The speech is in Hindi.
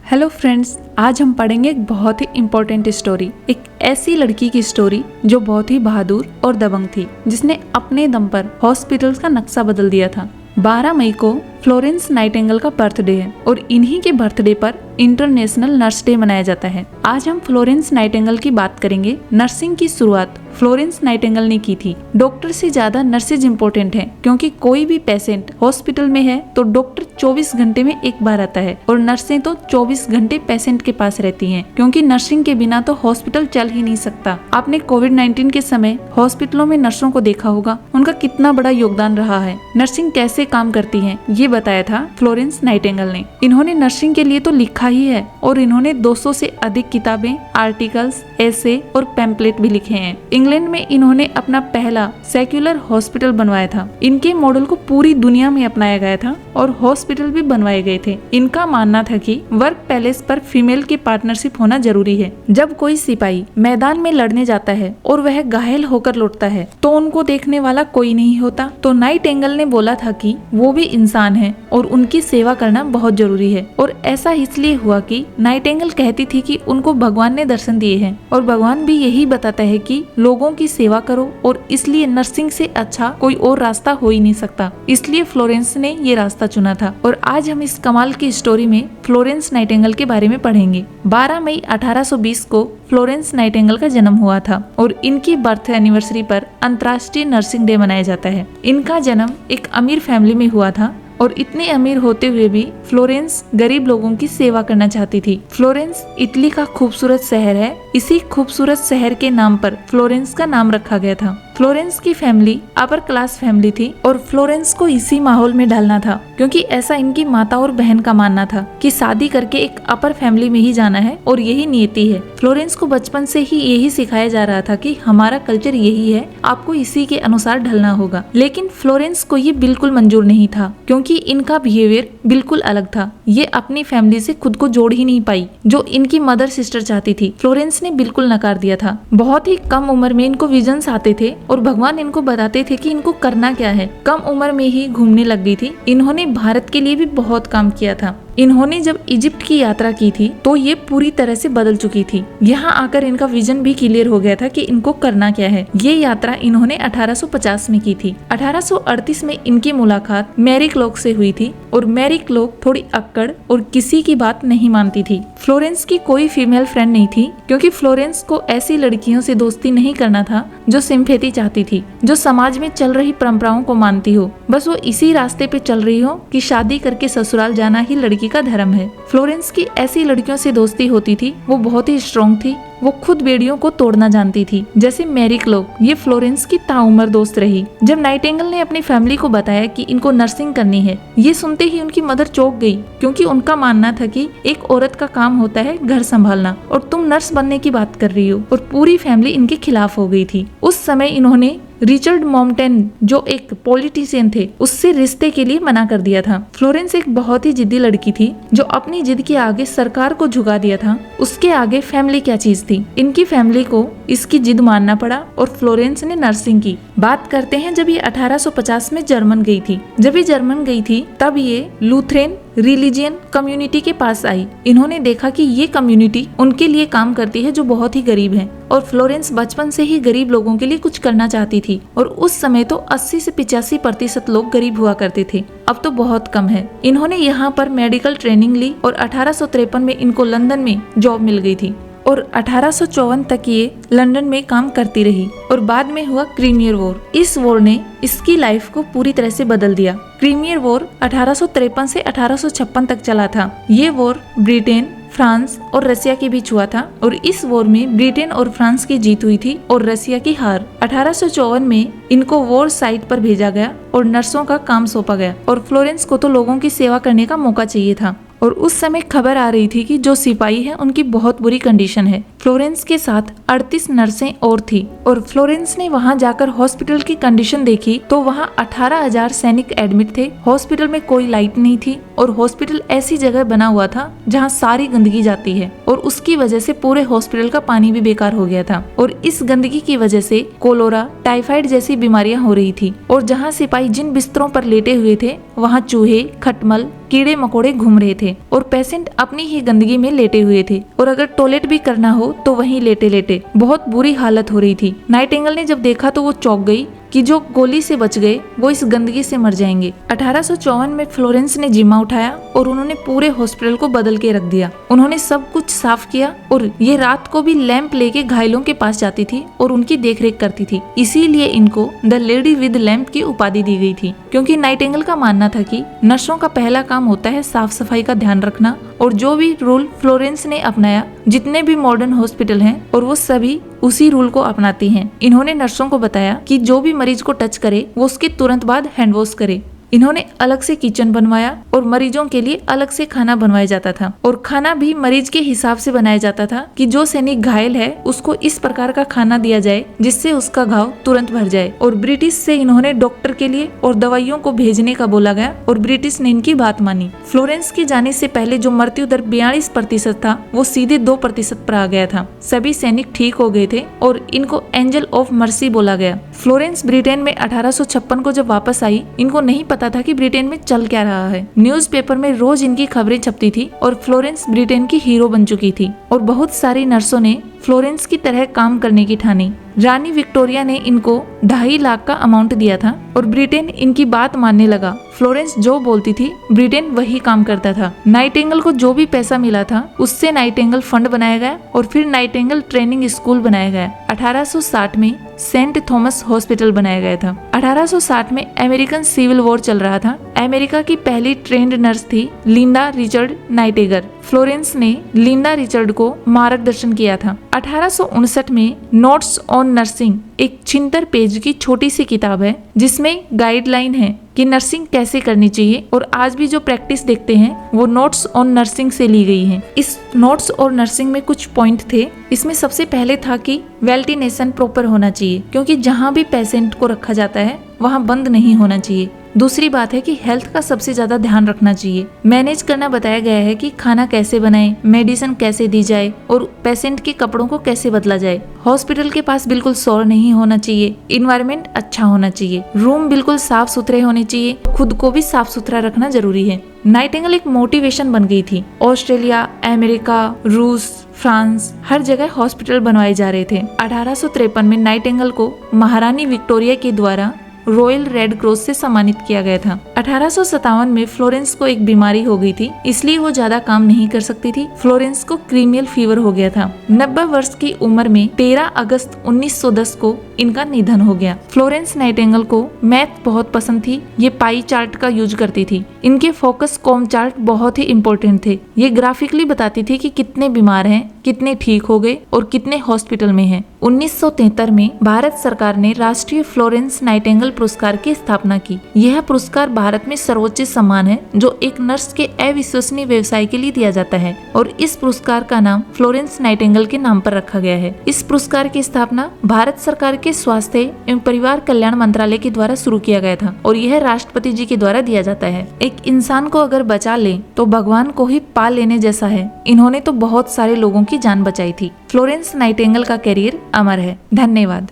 हेलो फ्रेंड्स, आज हम पढ़ेंगे एक बहुत ही इम्पोर्टेंट स्टोरी। एक ऐसी लड़की की स्टोरी जो बहुत ही बहादुर और दबंग थी, जिसने अपने दम पर हॉस्पिटल्स का नक्शा बदल दिया था। 12 मई को फ्लोरेंस नाइटिंगेल का बर्थडे है और इन्हीं के बर्थडे पर इंटरनेशनल नर्स डे मनाया जाता है। आज हम फ्लोरेंस नाइटिंगेल की बात करेंगे। नर्सिंग की शुरुआत फ्लोरेंस नाइटिंगेल ने की थी। डॉक्टर से ज्यादा नर्सेज इम्पोर्टेंट हैं, क्योंकि कोई भी पेशेंट हॉस्पिटल में है तो डॉक्टर 24 घंटे में एक बार आता है और नर्सें तो 24 घंटे पेशेंट के पास रहती हैं, क्योंकि नर्सिंग के बिना तो हॉस्पिटल चल ही नहीं सकता। आपने कोविड-19 के समय हॉस्पिटलों में नर्सों को देखा होगा, उनका कितना बड़ा योगदान रहा है। नर्सिंग कैसे काम करती है ये बताया था फ्लोरेंस नाइटिंगेल ने। इन्होंने नर्सिंग के लिए तो लिखा ही है और इन्होंने 200 से अधिक किताबें, आर्टिकल्स, एसे और पैम्पलेट भी लिखे हैं। इंग्लैंड में इन्होंने अपना पहला सेक्युलर हॉस्पिटल बनवाया था। इनके मॉडल को पूरी दुनिया में अपनाया गया था और हॉस्पिटल भी बनवाए गए थे। इनका मानना था कि वर्क पैलेस पर फीमेल की पार्टनरशिप होना जरूरी है। जब कोई सिपाही मैदान में लड़ने जाता है और वह घायल होकर लौटता है तो उनको देखने वाला कोई नहीं होता। तो नाइटिंगेल ने बोला था कि वो भी इंसान है और उनकी सेवा करना बहुत जरूरी है। और ऐसा इसलिए हुआ कि नाइटिंगेल कहती थी कि उनको भगवान ने दर्शन दिए हैं और भगवान भी यही बताता है कि लोगों की सेवा करो, और इसलिए नर्सिंग से अच्छा कोई और रास्ता हो ही नहीं सकता। इसलिए फ्लोरेंस ने ये रास्ता चुना था। और आज हम इस कमाल की स्टोरी में फ्लोरेंस नाइटिंगेल के बारे में पढ़ेंगे। 12 मई 1820 को फ्लोरेंस नाइटिंगेल का जन्म हुआ था और इनकी बर्थ एनिवर्सरी पर अंतर्राष्ट्रीय नर्सिंग डे मनाया जाता है। इनका जन्म एक अमीर फैमिली में हुआ था और इतने अमीर होते हुए भी फ्लोरेंस गरीब लोगों की सेवा करना चाहती थी। फ्लोरेंस इटली का खूबसूरत शहर है। इसी खूबसूरत शहर के नाम पर फ्लोरेंस का नाम रखा गया था। फ्लोरेंस की फैमिली अपर क्लास फैमिली थी और फ्लोरेंस को इसी माहौल में ढलना था, क्योंकि ऐसा इनकी माता और बहन का मानना था कि शादी करके एक अपर फैमिली में ही जाना है और यही नियति है। फ्लोरेंस को बचपन से ही यही सिखाया जा रहा था कि हमारा कल्चर यही है, आपको इसी के अनुसार ढलना होगा। लेकिन फ्लोरेंस को ये बिल्कुल मंजूर नहीं था, क्योंकि इनका बिहेवियर बिल्कुल अलग था। ये अपनी फैमिली से खुद को जोड़ ही नहीं पाई, जो इनकी मदर सिस्टर चाहती थी। फ्लोरेंस ने बिल्कुल नकार दिया था। बहुत ही कम उम्र में इनको विजन्स आते थे और भगवान इनको बताते थे कि इनको करना क्या है। कम उम्र में ही घूमने लग गई थी। इन्होंने भारत के लिए भी बहुत काम किया था। इन्होंने जब इजिप्ट की यात्रा की थी तो ये पूरी तरह से बदल चुकी थी। यहाँ आकर इनका विजन भी क्लियर हो गया था कि इनको करना क्या है। ये यात्रा इन्होंने 1850 में की थी। 1838 में इनकी मुलाकात मैरी क्लॉक से हुई थी और मैरी क्लॉक थोड़ी अक्कड़ और किसी की बात नहीं मानती थी। फ्लोरेंस की कोई फीमेल फ्रेंड नहीं थी, क्योंकि फ्लोरेंस को ऐसी लड़कियों से दोस्ती नहीं करना था जो सिंपैथी चाहती थी, जो समाज में चल रही परंपराओं को मानती हो। बस वो इसी रास्ते पे चल रही हो कि शादी करके ससुराल जाना ही लड़की का धर्म है। फ्लोरेंस की ऐसी लड़कियों से दोस्ती होती थी। वो बहुत ही स्ट्रॉन्ग थी। वो खुद बेड़ियों को तोड़ना जानती थी, जैसे मैरी क्लॉक। ये फ्लोरेंस की ताउम्र दोस्त रही। जब नाइटिंगेल ने अपनी फैमिली को बताया कि इनको नर्सिंग करनी है, ये सुनते ही उनकी मदर चौंक गई, क्योंकि उनका मानना था कि एक औरत का काम होता है घर संभालना और तुम नर्स बनने की बात कर रही हो। और पूरी फैमिली इनके खिलाफ हो गई थी। उस समय इन्होंने रिचर्ड मॉम्पटेन, जो एक पॉलिटिशियन थे, उससे रिश्ते के लिए मना कर दिया था। फ्लोरेंस एक बहुत ही जिद्दी लड़की थी, जो अपनी जिद के आगे सरकार को झुका दिया था। उसके आगे फैमिली क्या चीज थी। इनकी फैमिली को इसकी जिद मानना पड़ा और फ्लोरेंस ने नर्सिंग की। बात करते हैं जब ये 1850 में जर्मन गई थी। जब ये जर्मन गई थी तब ये लूथरेन रिलीजियन कम्युनिटी के पास आई। इन्होंने देखा कि ये कम्युनिटी उनके लिए काम करती है, जो बहुत ही गरीब है। और फ्लोरेंस बचपन से ही गरीब लोगों के लिए कुछ करना चाहती थी। और उस समय तो 80 से 85% लोग गरीब हुआ करते थे, अब तो बहुत कम है। इन्होंने यहाँ पर मेडिकल ट्रेनिंग ली और 1853 में इनको लंदन में जॉब मिल गई थी और 1854 तक ये लंदन में काम करती रही। और बाद में हुआ क्रीमियर वॉर। इस वॉर ने इसकी लाइफ को पूरी तरह से बदल दिया। क्रीमियर वॉर 1853 से 1856 तक चला था। ये वॉर ब्रिटेन, फ्रांस और रसिया के बीच हुआ था और इस वॉर में ब्रिटेन और फ्रांस की जीत हुई थी और रसिया की हार। 1854 में इनको वॉर साइट पर भेजा गया और नर्सों का काम सौंपा गया। और फ्लोरेंस को तो लोगों की सेवा करने का मौका चाहिए था। और उस समय खबर आ रही थी कि जो सिपाही है उनकी बहुत बुरी कंडीशन है, फ्लोरेंस के साथ 38 नर्सें और थी और फ्लोरेंस ने वहां जाकर हॉस्पिटल की कंडीशन देखी तो वहां 18,000 सैनिक एडमिट थे। हॉस्पिटल में कोई लाइट नहीं थी और हॉस्पिटल ऐसी जगह बना हुआ था जहां सारी गंदगी जाती है और उसकी वजह से पूरे हॉस्पिटल का पानी भी बेकार हो गया था और इस गंदगी की वजह से कोलोरा, टाइफाइड जैसी बीमारियां हो रही थी। और जहां सिपाही जिन बिस्तरों पर लेटे हुए थे वहां चूहे, खटमल, कीड़े मकोड़े घूम रहे थे और पेशेंट अपनी ही गंदगी में लेटे हुए थे और अगर टॉयलेट भी करना हो तो वहीं लेटे लेटे बहुत बुरी हालत हो रही थी। नाइटिंगेल ने जब देखा तो वो चौंक गई कि जो गोली से बच गए वो इस गंदगी से मर जाएंगे। 1854 में फ्लोरेंस ने जिम्मा उठाया और उन्होंने पूरे हॉस्पिटल को बदल के रख दिया। उन्होंने सब कुछ साफ किया और ये रात को भी लैंप लेके घायलों के पास जाती थी और उनकी देखरेख करती थी। इसीलिए इनको द लेडी विद लैंप की उपाधि दी गई थी, क्योंकि नाइटिंगेल का मानना था कि नर्सों का पहला काम होता है साफ सफाई का ध्यान रखना। और जो भी रूल फ्लोरेंस ने अपनाया, जितने भी मॉडर्न हॉस्पिटल हैं और वो सभी उसी रूल को अपनाते हैं। इन्होंने नर्सों को बताया कि जो भी मरीज को टच करे वो उसके तुरंत बाद हैंड वॉश करे। इन्होंने अलग से किचन बनवाया और मरीजों के लिए अलग से खाना बनवाया जाता था और खाना भी मरीज के हिसाब से बनाया जाता था कि जो सैनिक घायल है उसको इस प्रकार का खाना दिया जाए जिससे उसका घाव तुरंत भर जाए। और ब्रिटिश से इन्होंने डॉक्टर के लिए और दवाइयों को भेजने का बोला गया और ब्रिटिश ने इनकी बात मानी। फ्लोरेंस के जाने से पहले जो मृत्यु दर 42% था वो सीधे 2% पर आ गया था। सभी सैनिक ठीक हो गए थे और इनको एंजल ऑफ मर्सी बोला गया। फ्लोरेंस ब्रिटेन में 1856 को जब वापस आई, इनको नहीं पता था कि ब्रिटेन में चल क्या रहा है। न्यूज़पेपर में रोज इनकी खबरें छपती थी और फ्लोरेंस ब्रिटेन की हीरो बन चुकी थी और बहुत सारी नर्सों ने फ्लोरेंस की तरह काम करने की ठानी। रानी विक्टोरिया ने इनको 2.5 लाख का अमाउंट दिया था और ब्रिटेन इनकी बात मानने लगा। फ्लोरेंस जो बोलती थी ब्रिटेन वही काम करता था। नाइटिंगेल को जो भी पैसा मिला था उससे नाइटिंगेल फंड बनाया गया और फिर नाइटिंगेल ट्रेनिंग स्कूल बनाया गया। 1860 में सेंट थॉमस हॉस्पिटल बनाया गया था। 1860 में अमेरिकन सिविल वॉर चल रहा था। अमेरिका की पहली ट्रेंड नर्स थी लिंडा रिचर्ड नाइटिंगेल। फ्लोरेंस ने लिंडा रिचर्ड को मार्गदर्शन किया था। 1859 में नोट्स ऑन नर्सिंग एक 76 पेज की छोटी सी किताब है जिसमें गाइडलाइन है कि नर्सिंग कैसे करनी चाहिए और आज भी जो प्रैक्टिस देखते हैं वो नोट्स ऑन नर्सिंग से ली गई है। इस नोट्स और नर्सिंग में कुछ पॉइंट थे। इसमें सबसे पहले था कि वेंटिलेशन प्रॉपर होना चाहिए, क्योंकि जहाँ भी पेशेंट को रखा जाता है वहाँ बंद नहीं होना चाहिए। दूसरी बात है कि हेल्थ का सबसे ज्यादा ध्यान रखना चाहिए। मैनेज करना बताया गया है कि खाना कैसे बनाएं, मेडिसिन कैसे दी जाए और पेशेंट के कपड़ों को कैसे बदला जाए। हॉस्पिटल के पास बिल्कुल शोर नहीं होना चाहिए। इन्वायरमेंट अच्छा होना चाहिए। रूम बिल्कुल साफ सुथरे होने चाहिए। खुद को भी साफ सुथरा रखना जरूरी है। नाइटिंगेल एक मोटिवेशन बन गई थी। ऑस्ट्रेलिया, अमेरिका, रूस, फ्रांस, हर जगह हॉस्पिटल बनवाए जा रहे थे। 1853 में नाइटिंगेल को महारानी विक्टोरिया के द्वारा रॉयल रेड क्रॉस से सम्मानित किया गया था। 1857 में फ्लोरेंस को एक बीमारी हो गई थी, इसलिए वो ज्यादा काम नहीं कर सकती थी। फ्लोरेंस को क्रीमियल फीवर हो गया था। 90 वर्ष की उम्र में 13 अगस्त 1910 को इनका निधन हो गया। फ्लोरेंस नाइटिंगेल को मैथ बहुत पसंद थी। ये पाई चार्ट का यूज करती थी। इनके फोकस कॉम चार्ट बहुत ही इम्पोर्टेंट थे। ये ग्राफिकली बताती थी कि कितने बीमार हैं, कितने ठीक हो गए और कितने हॉस्पिटल में हैं। 1973 में भारत सरकार ने राष्ट्रीय फ्लोरेंस नाइटिंगेल पुरस्कार की स्थापना की। यह पुरस्कार भारत में सर्वोच्च सम्मान है जो एक नर्स के अविश्वसनीय व्यवसाय के लिए दिया जाता है और इस पुरस्कार का नाम फ्लोरेंस नाइटिंगेल के नाम पर रखा गया है। इस पुरस्कार की स्थापना भारत सरकार के स्वास्थ्य एवं परिवार कल्याण मंत्रालय के द्वारा शुरू किया गया था और यह राष्ट्रपति जी के द्वारा दिया जाता है। एक इंसान को अगर बचा ले तो भगवान को ही पा लेने जैसा है। इन्होंने तो बहुत सारे लोगों की जान बचाई थी। फ्लोरेंस नाइटिंगेल का करियर अमर है। धन्यवाद।